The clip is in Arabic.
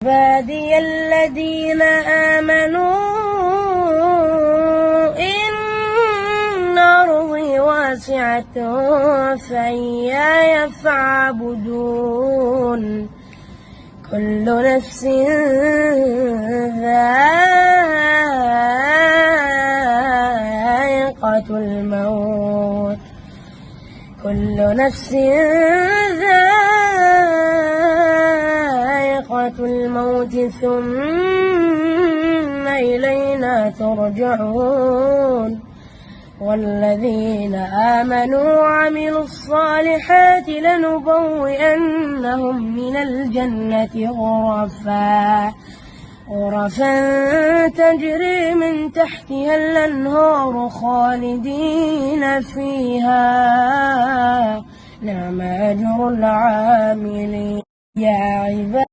عبادي الذين آمنوا إن أرضي واسعة فإياي فاعبدون كل نفس ذائقة الموت ثم إلينا ترجعون والذين آمنوا وعملوا الصالحات لنبوئنهم من الجنة غرفا تجري من تحتها الأنهار خالدين فيها نعم أجر العاملين. يا عبادي